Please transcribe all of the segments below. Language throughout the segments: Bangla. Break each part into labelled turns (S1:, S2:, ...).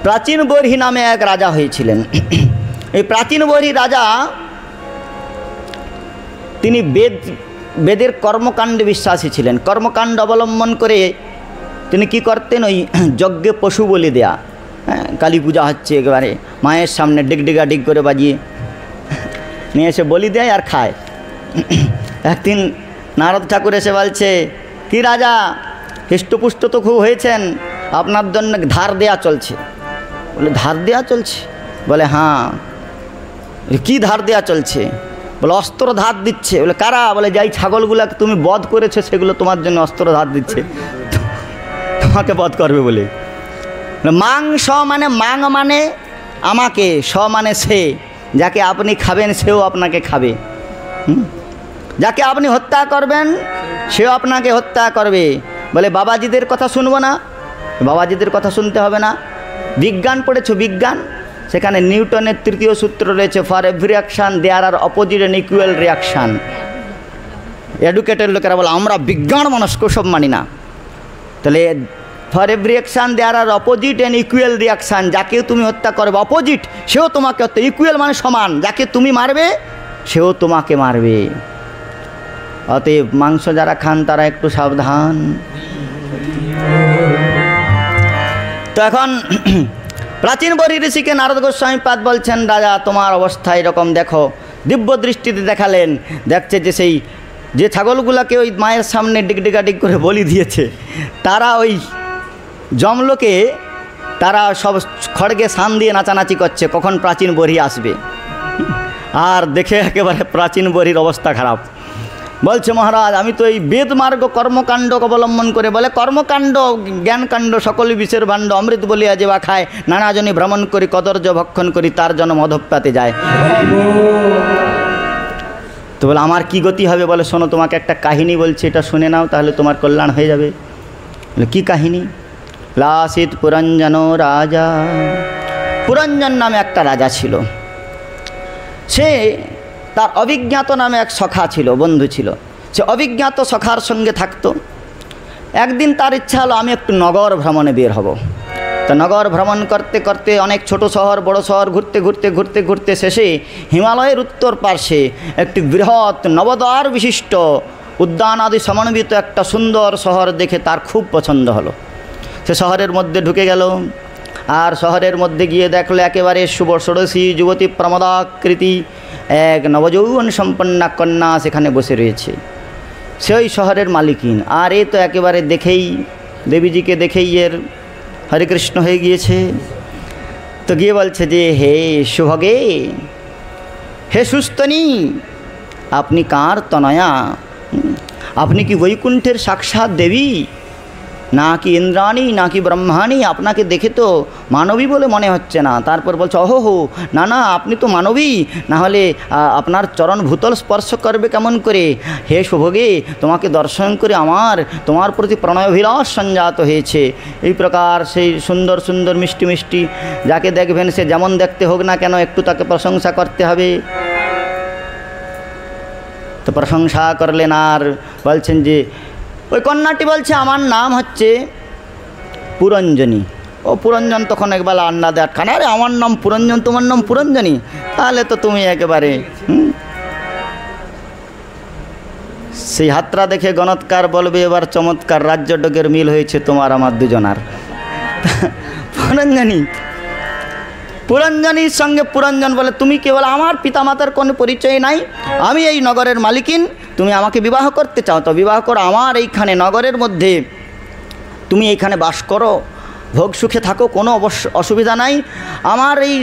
S1: প্রাচীন বরহি নামে এক রাজা হয়েছিলেন। এই প্রাচীন বরহি রাজা তিনি বেদের কর্মকাণ্ডে বিশ্বাসী ছিলেন। কর্মকাণ্ড অবলম্বন করে তিনি কি করতেন, ওই যজ্ঞে পশু বলি দেয়া, হ্যাঁ, কালী পূজা হচ্ছে, একেবারে মায়ের সামনে ডিগডিগা ডিগ করে বাজিয়ে নিয়ে এসে বলি দেয় আর খায়। একদিন নারদ ঠাকুর এসে বলছে, কি রাজা, হৃষ্টপুষ্ট তো খুব হয়েছেন, আপনার জন্য ধার দেয়া চলছে। বলে ধার দেয়া চলছে? বলে হ্যাঁ। কি ধার দেয়া চলছে? বলে অস্ত্র ধার দিচ্ছে। বলে কারা? বলে যাই ছাগলগুলাকে তুমি বধ করেছো সেগুলো তোমার জন্য অস্ত্র ধার দিচ্ছে, তোমাকে বধ করবে বলে। মাং স মানে মাং মানে আমাকে, স মানে সে, যাকে আপনি খাবেন সেও আপনাকে খাবে, যাকে আপনি হত্যা করবেন সেও আপনাকে হত্যা করবে। বলে বাবাজিদের কথা শুনবো না? বাবাজিদের কথা শুনতে হবে না। বিজ্ঞান পড়েছো? বিজ্ঞান, সেখানে নিউটনের তৃতীয় সূত্র রয়েছে, for every action there are opposite and equal reaction. Educated লোকেরা বলে আমরা বিজ্ঞান মনস্ক, সব মানি না। তাহলে for every action there are opposite and equal reaction, যাকে তুমি হত্যা করবে অপোজিট সেও তোমাকে হত্যা, ইকুয়াল মানে সমান, যাকে তুমি মারবে সেও তোমাকে মারবে। অতএব মাংস যারা খান তারা একটু সাবধান। তো এখন প্রাচীন বরহি ঋষিকে নারদ গোস্বামী পাদ বলছেন, রাজা তোমার অবস্থা এরকম, দেখো। দিব্য দৃষ্টিতে দেখালেন, দেখছে যে সেই যে ছাগলগুলাকে ওই মায়ের সামনে ডিগডিগাডিগ করে বলি দিয়েছে, তারা ওই জমলোকে তারা সব খড়গে সান দিয়ে নাচানাচি করছে, কখন প্রাচীন বরহি আসবে। আর দেখে একেবারে প্রাচীন বরহির অবস্থা খারাপ। বলছে মহারাজ আমি তো এই বেদমার্গ কর্মকাণ্ড অবলম্বন করে, বলে কর্মকাণ্ড জ্ঞানকাণ্ড সকল বিষের ভাণ্ড, অমৃত বলিয়া যে বা খায়, নানাজনী ভ্রমণ করি কদর্য ভক্ষণ করি, তার জন্ম অধঃপাতে যায়। তো বলে আমার কি গতি হবে? বলে শোনো তোমাকে একটা কাহিনী বলছি, এটা শুনে নাও, তাহলে তোমার কল্যাণ হয়ে যাবে। বলে কী কাহিনী? লাসিত পুরঞ্জন রাজা। পুরঞ্জন নামে একটা রাজা ছিল, সে তার অভিজ্ঞাত নামে এক সখা ছিল, বন্ধু ছিল। সে অভিজ্ঞাত সখার সঙ্গে থাকতো। একদিন তার ইচ্ছা হলো আমি একটু নগর ভ্রমণে বের হব। তো নগর ভ্রমণ করতে করতে অনেক ছোট শহর বড় শহর ঘুরতে ঘুরতে ঘুরতে ঘুরতে শেষে হিমালয়ের উত্তর পার্শ্বে একটি বৃহৎ নবদ্বার বিশিষ্ট উদ্যান আদি সমন্বিত একটা সুন্দর শহর দেখে তার খুব পছন্দ হলো। সে শহরের মধ্যে ঢুকে গেল, আর শহরের মধ্যে গিয়ে দেখলো একেবারে শুভ ষোড়শী যুবতী প্রমদাকৃতি এক নবযৌবন সম্পন্না কন্যা সেখানে বসে রয়েছে। সেই শহরের মালিকিন। আর এ তো একেবারে দেখেই দেবীজিকে দেখেই এর হরে কৃষ্ণ হয়ে গিয়েছে। তো গিয়ে বলছে যে হে শুভগে, হে সুস্তনী, আপনি কার তনয়া? আপনি কি বৈকুণ্ঠের সাক্ষাৎ দেবী, না কি ইন্দ্রাণী, না কি ব্রহ্মাণী? আপনাকে দেখে তো মানবী বলে মনে হচ্ছে না। তারপর বলছে ওহো না না, আপনি তো মানবী, না হলে আপনার চরণ ভূতল স্পর্শ করবে কেমন করে? হে শুভগে, তোমাকে দর্শন করে তোমার প্রতি প্রণয়াভিলাষ সঞ্জাত হয়েছে। এই প্রকার সেই সুন্দর সুন্দর মিষ্টি মিষ্টি, যাকে দেখবেন সে যেমন দেখতে হোক না কেন একটু তাকে প্রশংসা করতে হবে। তো প্রশংসা করলেন আর বলছেন যে ওই কন্যাটি বলছে আমার নাম হচ্ছে পুরঞ্জনী। ও পুরঞ্জন তখন একবেলা আন্না দেয় খানা, আরে আমার নাম পুরঞ্জন, তোমার নাম পুরঞ্জনী, তাহলে তো তুমি একেবারে সেই হাতরা দেখে গণৎকার বলবে এবার চমৎকার, রাজ্য ডোগের মিল হয়েছে তোমার আমার দুজনার। পুরঞ্জনীর সঙ্গে পুরঞ্জন বলে তুমি কেবল আমার পিতামাতার কোনো পরিচয় নাই, আমি এই নগরের মালিকিন, তুমি আমাকে বিবাহ করতে চাও তো বিবাহ করো, আমার এইখানে নগরের মধ্যে তুমি এইখানে বাস করো, ভোগ সুখে থাকো, কোনো অসুবিধা নাই। আমার এই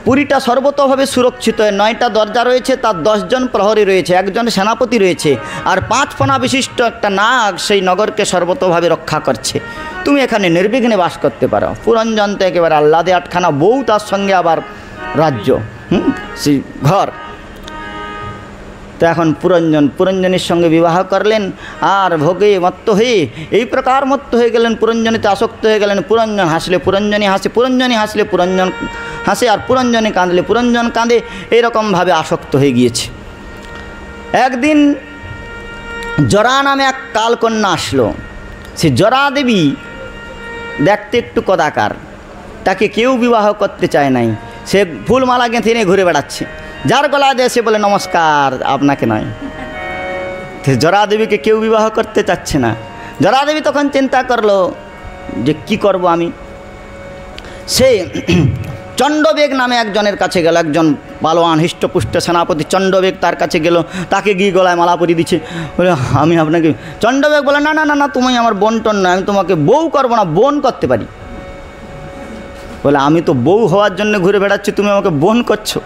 S1: পুরীটা সর্বতভাবে সুরক্ষিত, 9টা দরজা রয়েছে, তার 10 জন প্রহরী রয়েছে, একজন সেনাপতি রয়েছে, আর 5 ফণা বিশিষ্ট একটা নাগ সেই নগরকে সর্বতভাবে রক্ষা করছে, তুমি এখানে নির্বিঘ্নে বাস করতে পারো। পুরঞ্জন তো একেবারে আহ্লাদে 8খানা বউ, তার সঙ্গে আবার রাজ্য, সেই ঘর। তো এখন পুরঞ্জনীর সঙ্গে বিবাহ করলেন, আর ভোগে মত্ত হয়ে এই প্রকার মত্ত হয়ে গেলেন, পুরঞ্জনীতে আসক্ত হয়ে গেলেন। পুরঞ্জন হাসলে পুরঞ্জনী হাসে, পুরঞ্জনী হাসলে পুরঞ্জন হাসে, আর পুরঞ্জনী কাঁদলে পুরঞ্জন কাঁদে, এইরকমভাবে আসক্ত হয়ে গিয়েছে। একদিন জরা নামে এক কালকন্যা আসলো। সে জরা দেবী দেখতে একটু কদাকার, তাকে কেউ বিবাহ করতে চায় নাই। সে ফুলমালা গেঁথে নিয়ে ঘুরে বেড়াচ্ছে, যার গলা দিয়ে সে বলে নমস্কার, আপনাকে নয়। জরাদেবীকে কেউ বিবাহ করতে চাচ্ছে না। জরাদেবী তখন চিন্তা করলো যে কি করব আমি। সে চণ্ডবেগ নামে একজনের কাছে গেল, একজন পালোয়ান হৃষ্টপুষ্ট সেনাপতি চণ্ডবেগ তার কাছে গেল, তাকে গিয়ে গলায় মালা পরিয়ে দিচ্ছে। বলে আমি আপনাকে, চণ্ডবেগ বলে না না না না, তুমি আমার বোন টন না, আমি তোমাকে বউ করবো না, বোন করতে পারি। বলে আমি তো বউ হওয়ার জন্য ঘুরে বেড়াচ্ছি, তুমি আমাকে বোন করছো?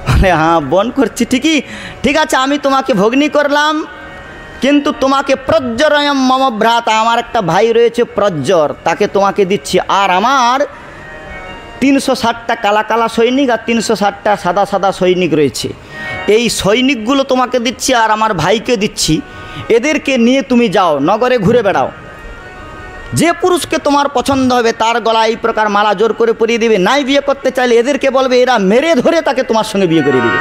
S1: বলে হ্যাঁ বোন করছি ঠিকই, ঠিক আছে আমি তোমাকে ভগ্নী করলাম, কিন্তু তোমাকে প্রজ্জরয়ম মম ভ্রাতা, আমার একটা ভাই রয়েছে প্রজ্জর, তাকে তোমাকে দিচ্ছি। আর আমার 360টা কালা কালা সৈনিক আর 360টা সাদা সাদা সৈনিক রয়েছে, এই সৈনিকগুলো তোমাকে দিচ্ছি আর আমার ভাইকে দিচ্ছি। এদেরকে নিয়ে তুমি যাও, নগরে ঘুরে বেড়াও, যে পুরুষকে তোমার পছন্দ হবে তার গলায় এই প্রকার মালা জোর করে পরিয়ে দিবে। নাই বিয়ে করতে চাইলে এদেরকে বলবে, এরা মেরে ধরে তাকে তোমার সঙ্গে বিয়ে করে দিবে।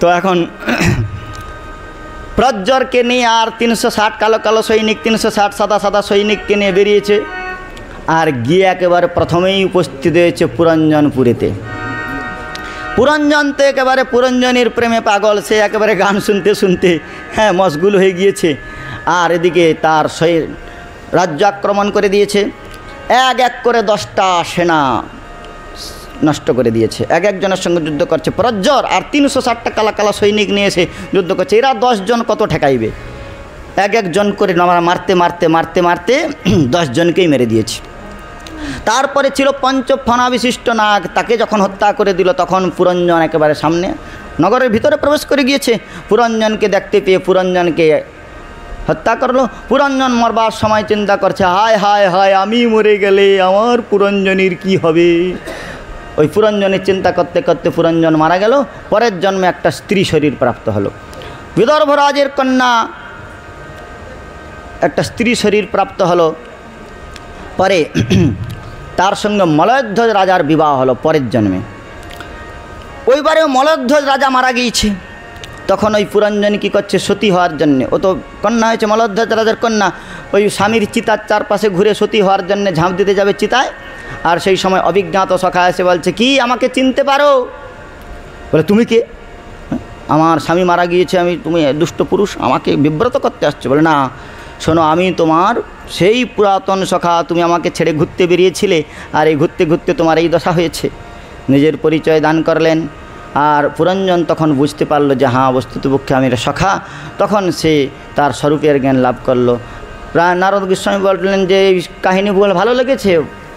S1: তো এখন প্রজ্জরকে নিয়ে আর 360 কালো কালো সৈনিক, 360 সাদা সাদা সৈনিককে নিয়ে বেরিয়েছে। আর গিয়ে একেবারে প্রথমেই উপস্থিত হয়েছে পুরঞ্জনপুরেতে। পুরঞ্জন তো একেবারে পুরঞ্জনীর প্রেমে পাগল, সে একেবারে গান শুনতে শুনতে মশগুল হয়ে গিয়েছে। আর এদিকে তার রাজ্য আক্রমণ করে দিয়েছে, এক এক করে 10টা সেনা নষ্ট করে দিয়েছে। এক একজনের সঙ্গে যুদ্ধ করছে প্রজ্জর, আর 360টা কালা কালা সৈনিক নিয়ে এসে যুদ্ধ করছে। এরা 10 জন কত ঠেকাইবে, এক একজন করে মারতে মারতে মারতে মারতে 10 জনকেই মেরে দিয়েছে। তারপরে ছিল পঞ্চফণা বিশিষ্ট নাগ, তাকে যখন হত্যা করে দিল তখন পুরঞ্জন একেবারে সামনে নগরের ভিতরে প্রবেশ করে গিয়েছে। পুরঞ্জনকে দেখতে পেয়ে পুরঞ্জনকে হত্যা করলো। পুরঞ্জন মরবার সময় চিন্তা করছে, হায় হায় হায়, আমি মরে গেলে আমার পুরঞ্জনীর কি হবে। ওই পুরঞ্জনের চিন্তা করতে করতে পুরঞ্জন মারা গেল। পরের জন্মে একটা স্ত্রী শরীর প্রাপ্ত হলো। বিদর্ভরাজের কন্যা একটা স্ত্রী শরীর প্রাপ্ত হলো। পরে তার সঙ্গে মলয়ধ্বজ রাজার বিবাহ হলো পরের জন্মে। ওইবারে মলয়ধ্বজ রাজা মারা গিয়েছে। তখন ওই পুরঞ্জনী কী করছে, সতী হওয়ার জন্যে, ও তো কন্যা হয়েছে মলয়ধ্বজ রাজার কন্যা, ওই স্বামীর চিতার চারপাশে ঘুরে সতী হওয়ার জন্যে ঝাঁপ দিতে যাবে চিতায়। আর সেই সময় অভিজ্ঞাত সখা এসে বলছে, কি আমাকে চিনতে পারো? বলে তুমি কে? আমার স্বামী মারা গিয়েছে, তুমি দুষ্ট পুরুষ, আমাকে বিব্রত করতে আসছো? বলে না শোনো, আমি তোমার সেই পুরাতন সখা, তুমি আমাকে ছেড়ে ঘুরতে বেরিয়েছিলে, আর এই ঘুরতে ঘুরতে তোমার এই দশা হয়েছে। নিজের পরিচয় দান করলেন। আর পুরঞ্জন তখন বুঝতে পারলো যে হ্যাঁ বস্তুতপক্ষে আমি সখা। তখন সে তার স্বরূপের জ্ঞান লাভ করলো। নারদ গোস্বামী বললেন যে এই কাহিনী বলে ভালো লেগেছে।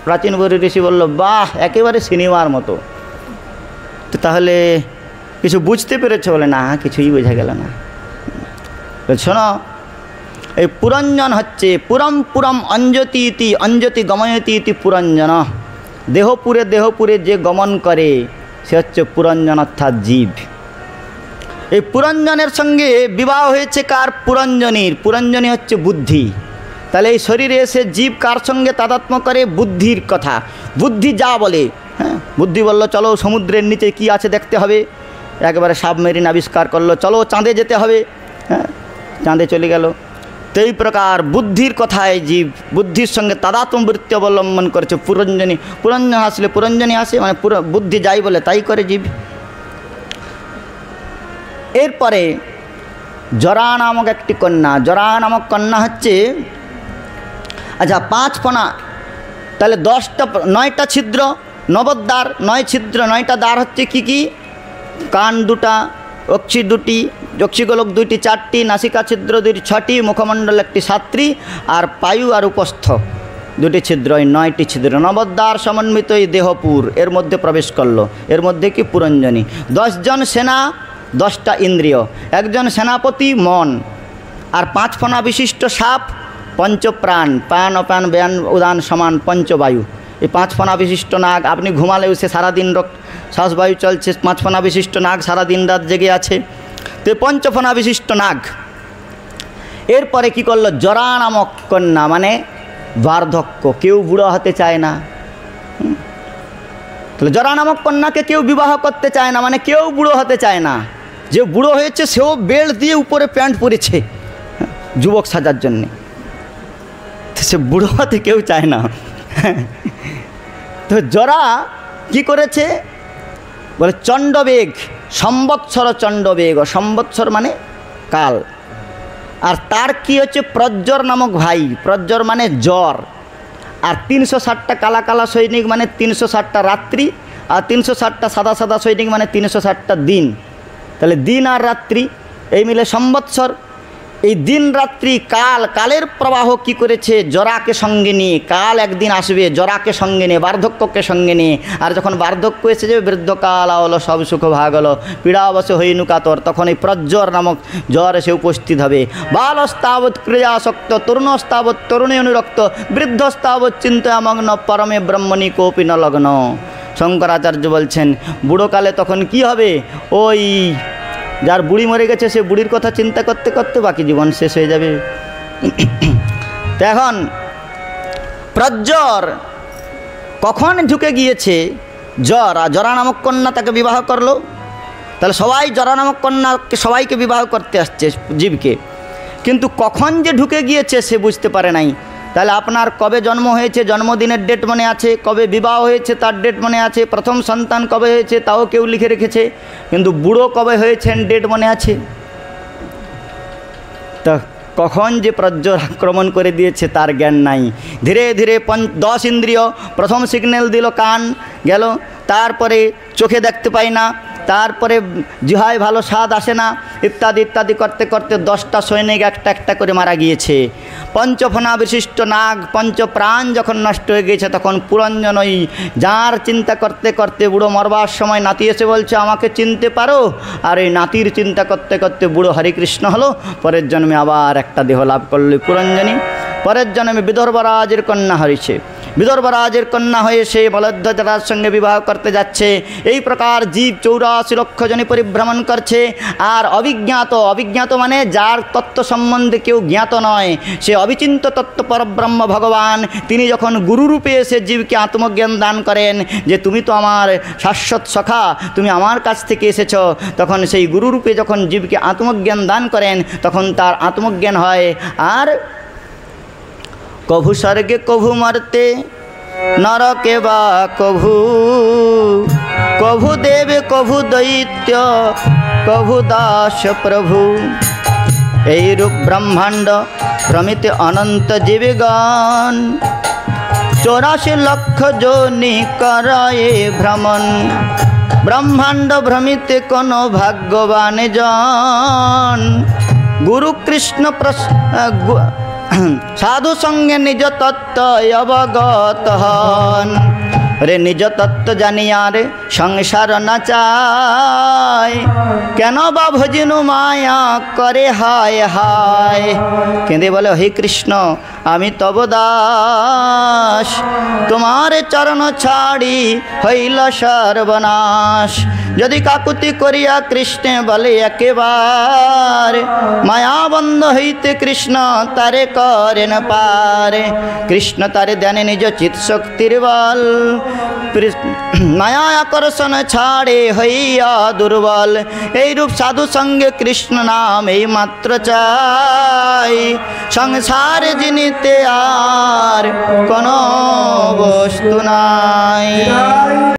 S1: প্রাচীন বৈরী ঋষি বলল, বাহ, একেবারে সিনেমার মতো। তো তাহলে কিছু বুঝতে পেরেছ? বলে না, কিছুই বোঝা গেল না। শোনো, এই পুরঞ্জন হচ্ছে পুরম পুরম অঞ্জতি ইতি অঞ্জতি গময়তি ইতি পুরঞ্জন। দেহপুরে দেহপুরে যে গমন করে সে হচ্ছে পুরঞ্জন, অর্থাৎ জীব। এই পুরঞ্জনের সঙ্গে বিবাহ হয়েছে কার? পুরঞ্জনীর। পুরঞ্জনী হচ্ছে বুদ্ধি। তাহলে এই শরীরে এসে জীব কার সঙ্গে তাদাত্ম্য করে? বুদ্ধির কথা। বুদ্ধি যা বলে, বুদ্ধি বলল চলো সমুদ্রের নিচে কি আছে দেখতে হবে, একবারে সাবমেরিন আবিষ্কার করলো, চলো চাঁদে যেতে হবে, চাঁদে চলে গেল। তো এই প্রকার বুদ্ধির কথায় জীব বুদ্ধির সঙ্গে তাদাত্ম্য বৃত্তি অবলম্বন করেছে পুরঞ্জনী। পুরঞ্জন আসলে পুরঞ্জনী আসে, মানে বুদ্ধি যাই বলে তাই করে জীব। এরপরে জরা নামক একটি কন্যা। জরা নামক কন্যা হচ্ছে, আচ্ছা 5 ফণা, তাহলে 9টা ছিদ্র, নবদ্বার, 9 ছিদ্র, 9টা দ্বার হচ্ছে কি কি? কান 2টা, অক্ষি 2টি, যক্ষিগোলক 2টি, 4টি, নাসিকা ছিদ্র 2টি, 6টি, মুখমণ্ডল 1টি, 7টি, আর পায়ু আর উপস্থ 2টি ছিদ্র, এই 9টি ছিদ্র। নবদ্বার সমন্বিত এই দেহপুর, এর মধ্যে প্রবেশ করলো। এর মধ্যে কি? পুরঞ্জনী। 10 জন সেনা, 10টা ইন্দ্রিয়, একজন সেনাপতি মন, আর 5 ফণা বিশিষ্ট সাপ, পঞ্চপ্রাণ, প্রাণ অপান ব্যান উদান সমান পঞ্চবায়ু। এই 5 ফণা বিশিষ্ট নাগ, আপনি ঘুমালেও সে সারাদিন শ্বাসবায়ু চলছে। 5 ফণা বিশিষ্ট নাগ সারাদিন রাত জেগে আছে। তো 5 ফণা বিশিষ্ট নাগ। এরপরে কি করলো? জরা নামক কন্যা, মানে বার্ধক্য, কেউ বুড়ো হতে চায় না। তাহলে জরা নামক কন্যাকে কেউ বিবাহ করতে চায় না, মানে কেউ বুড়ো হতে চায় না। যে বুড়ো হয়েছে সেও বেল্ট দিয়ে উপরে প্যান্ট পরেছে যুবক সাজার জন্যে। সে বুড়ো হতে কেউ চায় না। তো জরা কি করেছে বলে চণ্ডবেগ, সম্বৎসর চণ্ডবেগ, সম্বৎসর মানে কাল, আর তার কি হচ্ছে প্রজ্জর নামক ভাই, প্রজ্জর মানে জ্বর, আর 360টা কালা কালা সৈনিক মানে 360টা রাত্রি, আর 360টা সাদা সাদা সৈনিক মানে 360টা দিন, তাহলে দিন আর রাত্রি এই মিলে সম্বৎসর। এই দিন রাত্রি কাল, কালের প্রবাহ কি করেছে জরাকে সঙ্গে নিয়ে, কাল একদিন আসবে জরাকে সঙ্গে নিয়ে, বার্ধক্যকে সঙ্গে নিয়ে, আর যখন বার্ধক্য এসে যাবে বৃদ্ধকাল হলো সব সুখ ভাগ হলো, পীড়া অবশ্য হইনু কাতর, তখন এই প্রজ্জর নামক জ্বর এসে উপস্থিত হবে। বালস্তাবৎ ক্রিয়াসক্ত, তরুণস্তাবৎ তরুণী অনুরক্ত, বৃদ্ধস্তাবৎ চিন্তামগ্ন, পরমে ব্রহ্মণি কোপি ন লগ্ন। শঙ্করাচার্য বলছেন বুড়োকালে তখন কি হবে, ওই যার বুড়ি মরে গেছে সে বুড়ির কথা চিন্তা করতে করতে বাকি জীবন শেষ হয়ে যাবে। তো এখন প্রজ্জর কখন ঢুকে গিয়েছে জরা নামক কন্যা তাকে বিবাহ করলো, তাহলে সবাই জরা নামক কন্যাকে সবাইকে বিবাহ করতে আসছে জীবকে, কিন্তু কখন যে ঢুকে গিয়েছে সে বুঝতে পারে নাই। তাহলে আপনার কবে জন্ম হয়েছে জন্মদিনের ডেট মনে আছে, কবে বিবাহ হয়েছে তার ডেট মনে আছে, প্রথম সন্তান কবে হয়েছে তাও কেউ লিখে রেখেছে, কিন্তু বুড়ো কবে হয়েছেন ডেট মনে আছে। তা কখন যে প্রজ্জর আক্রমণ করে দিয়েছে তার জ্ঞান নাই। ধীরে ধীরে 10 ইন্দ্রিয়, প্রথম সিগন্যাল দিল কান গেল, তারপরে চোখে দেখতে পাই না, তারপরে জিহায় ভালো স্বাদ আসে না, ইত্যাদি ইত্যাদি করতে করতে 10টা সৈনিক একটা একটা করে মারা গিয়েছে। পঞ্চফনা বিশিষ্ট নাগ, পঞ্চপ্রাণ যখন নষ্ট হয়ে গিয়েছে তখন পুরঞ্জন ওই যার চিন্তা করতে করতে বুড়ো মরবার সময় নাতি এসে বলছে আমাকে চিনতে পারো, আর এই নাতির চিন্তা করতে করতে বুড়ো হরিকৃষ্ণ হলো, পরের জন্মে আবার একটা দেহ লাভ করল পুরঞ্জনী, পরের জন্মে বিদর্ভরাজের কন্যা হয়েছে, বিদর্ভরাজের কন্যা হয়ে সে বলধ্বজরার সঙ্গে বিবাহ করতে যাচ্ছে। এই প্রকার জীব 84 লক্ষ জনে পরিভ্রমণ করছে। আর অভিজ্ঞাত মানে যার তত্ত্ব সম্বন্ধে কেউ জ্ঞাত নয়, সে অবিচিন্ত তত্ত্ব পরব্রহ্ম ভগবান, তিনি যখন গুরুরূপে এসে জীবকে আত্মজ্ঞান দান করেন যে তুমি তো আমার শাশ্বত সখা, তুমি আমার কাছ থেকে এসেছ, তখন সেই গুরুরূপে যখন জীবকে আত্মজ্ঞান দান করেন তখন তার আত্মজ্ঞান হয়। আর কভু স্বর্গে কভু মর্তে নরকে বা কভু দেবে কভু দৈত্য কভু দাস প্রভু, এই রূপ ব্রহ্মাণ্ড প্রমিত অনন্ত জীবগণ, 84 লক্ষ যোনি করায়ে ভ্রমণ, ব্রহ্মাণ্ড ভ্রমিতে কোন ভাগ্যবান জন, গুরু কৃষ্ণ সাধু সঙ্গে নিজ তত্ত্ব অবগত হন, রে নিজ তত্ত্ব জানিয়ার সংসার না চায়, কেন বা ভজিনু মায়া করে হায় হায়, কেঁদে বলে হে কৃষ্ণ আমি তব দাস, তোমার চরণ ছাড়ি হইল সর্বনাশ, যদি কাকুতি করিয়া কৃষ্ণে বলে একেবার, মায়াবন্ধ হইতে কৃষ্ণ তারে করেন পার, কৃষ্ণ তারে দেন নিজ চিৎ শক্তির বল, মায়া আকর্ষণ ছাড়ে হইয়া দুর্বল, এইরূপ সাধু সঙ্গে কৃষ্ণ নাম এই মাত্র চাই, সংসারে জিনিতে আর কোনো বস্তু নাই।